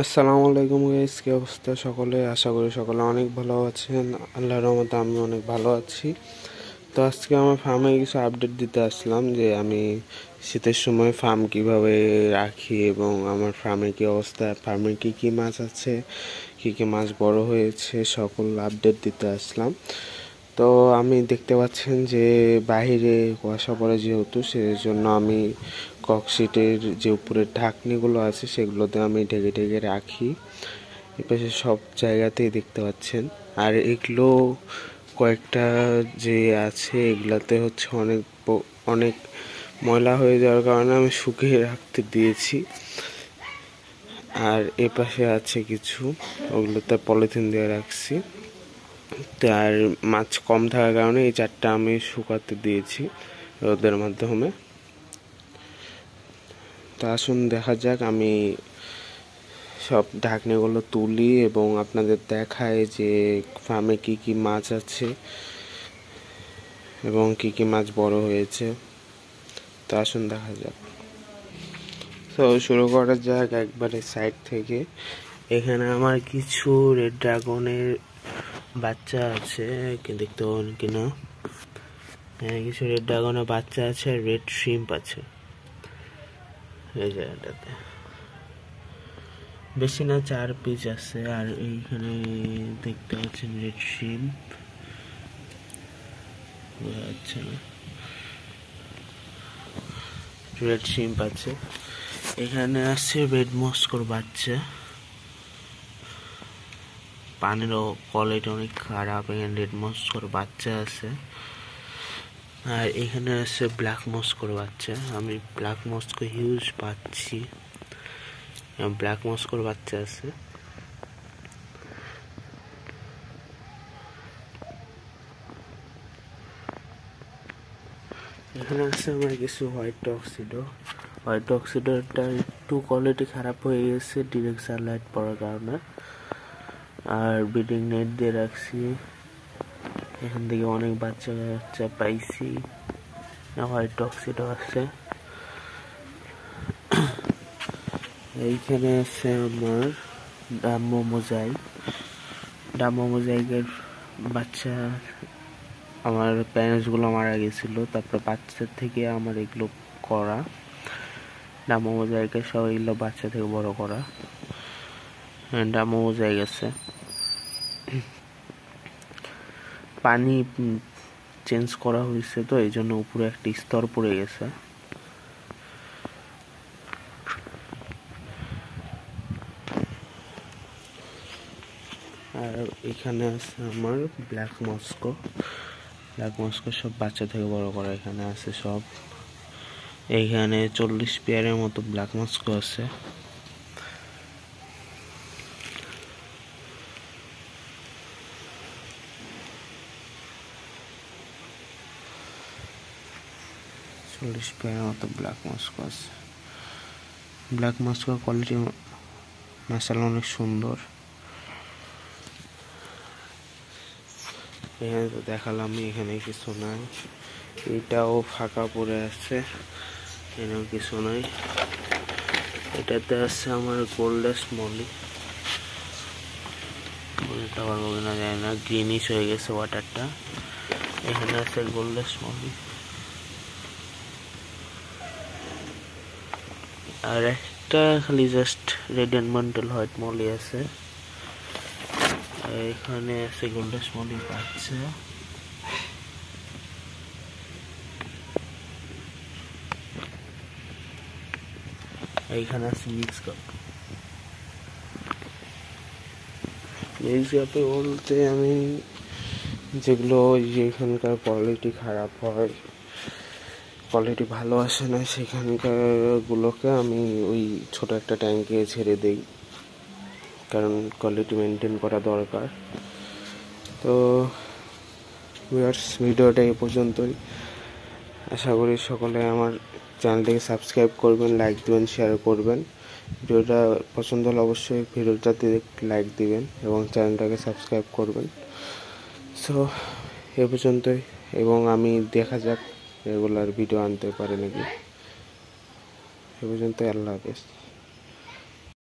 আসসালামু আলাইকুম গাইস, কি অবস্থা সকলে? আশা করি সকলে অনেক ভালো আছেন। আল্লাহর রহমতে আমি অনেক ভালো আছি। তো আজকে আমার ফার্মে কিছু আপডেট দিতে আসলাম যে আমি শীতের সময় ফার্ম কিভাবে রাখি এবং আমার ফার্মের কি অবস্থা, ফার্মে কি কি মাছ আছে, কি কি মাছ বড় হয়েছে, সকল আপডেট দিতে আসলাম। তো আমি দেখতে পাচ্ছেন যে বাহিরে কুয়াশা পড়ে, যেহেতু সেজন্য আমি ককশিটের যে উপরের ঢাকনিগুলো আছে সেগুলোতে আমি ঢেকে ঢেকে রাখি। এপাশে সব জায়গাতেই দেখতে পাচ্ছেন। আর এগুলো কয়েকটা যে আছে এগুলাতে হচ্ছে অনেক ময়লা হয়ে যাওয়ার কারণে আমি শুকিয়ে রাখতে দিয়েছি। আর এপাশে আছে কিছু, ওগুলোতে পলিথিন দিয়ে রাখছি। আর মাছ কম থাকার কারণে এই চারটা আমি শুকাতে দিয়েছি রোদের মাধ্যমে। তো আসুন দেখা যাক, আমি সব ঢাকনিগুলো তুলি এবং আপনাদের দেখাই যে ফার্মে কি কি মাছ আছে এবং কি কি মাছ বড় হয়েছে। তো আসুন দেখা যাক। তো শুরু করা যাক একবারে সাইড থেকে। এখানে আমার কিছু রেড ড্রাগনের বাচ্চা আছে, দেখতে পাবেন কিনা। এখানে কিছু রেড ড্রাগনের বাচ্চা আছে, রেড শ্রিম্প আছে এই জায়গাটাতে। বেশি না, 4 পিস আছে। আর এইখানে দেখতে পাচ্ছেন রেড শ্রিম্প, আচ্ছা রেড শ্রিম্প আছে। এখানে আছে রেড মস্কোর বাচ্চা, পানিরও কোয়ালিটি অনেক খারাপ। এখানে রেড মস্কোর বাচ্চা আছে। আর এখানে আছে ব্ল্যাক মস্কোর বাচ্চা। আমি ব্ল্যাক মস্কো হিউজ পাচ্ছি, ব্ল্যাক মস্কোর বাচ্চা আছে। এখানে আছে আমার কিছু হোয়াইট টক্সিডোটা একটু কোয়ালিটি খারাপ হয়ে গেছে ডিরেক্ট সানলাইট পড়ার কারণে। আর ব্রিডিং নেট দিয়ে রাখছি, এখান থেকে অনেক বাচ্চা পাইছি। হোয়াইট টক্সিডো আছে। এইখানে আছে আমার ডাম্বো মোজাইকের বাচ্চা। আমার প্যারেন্টসগুলো মারা গেছিলো, তারপর বাচ্চার থেকে আমার এগুলো করা। ডাম্বো মোজাইকের সব এগুলো বাচ্চা থেকে বড় করা। ডাম্বো মোজাইক আছে। পানি চেঞ্জ করা হয়েছে, তো এই জন্য উপরে একটা স্তর পড়ে গেছে। আর এখানে আছে আমার ব্ল্যাক মস্কো সব বাচ্চা থেকে বড় করা। এখানে আছে সব, এইখানে 40 পেয়ারের মতো ব্ল্যাক মস্কো আছে। ব্ল্যাক মস্কোর কোয়ালিটি মাশাআল্লাহ অনেক সুন্দর। এখানে তো দেখালাম, এখানে কিছু নাই। এটাও ফাঁকা পড়ে আছে, এখানেও কিছু নাই। এটাতে আছে আমার গোল্ডেস মলি, বলতে পারবো কিনা জানি না, গ্রিনিশ হয়ে গেছে ওয়াটারটা। এখানে আছে গোল্ডেস মলি। আর একটা খালি just red and mottled white molly আছে। এখানে আছে গোল্ডেস মলি বাচ্চা। এইখানে আছে মিক্স কাপে বলতে আমি যেগুলো যেখানকার কোয়ালিটি খারাপ হয়, কোয়ালিটি ভালো আসে না, সেখানকার গুলোকে আমি ওই ছোট একটা ট্যাঙ্কে ছেড়ে দেই, কারণ কোয়ালিটি মেনটেন করা দরকার। তো ভিডিওটা এই পর্যন্তই। আশা করি সকলে আমার চ্যানেলটিকে সাবস্ক্রাইব করবেন, লাইক দেবেন, শেয়ার করবেন। ভিডিওটা পছন্দ হলে অবশ্যই ভিডিওটাতে লাইক দিবেন এবং চ্যানেলটাকে সাবস্ক্রাইব করবেন। সো এ পর্যন্তই, এবং আমি দেখা যাক রেগুলার ভিডিও আনতে পারে নাকি। এ পর্যন্ত, আল্লাহ হাফেজ।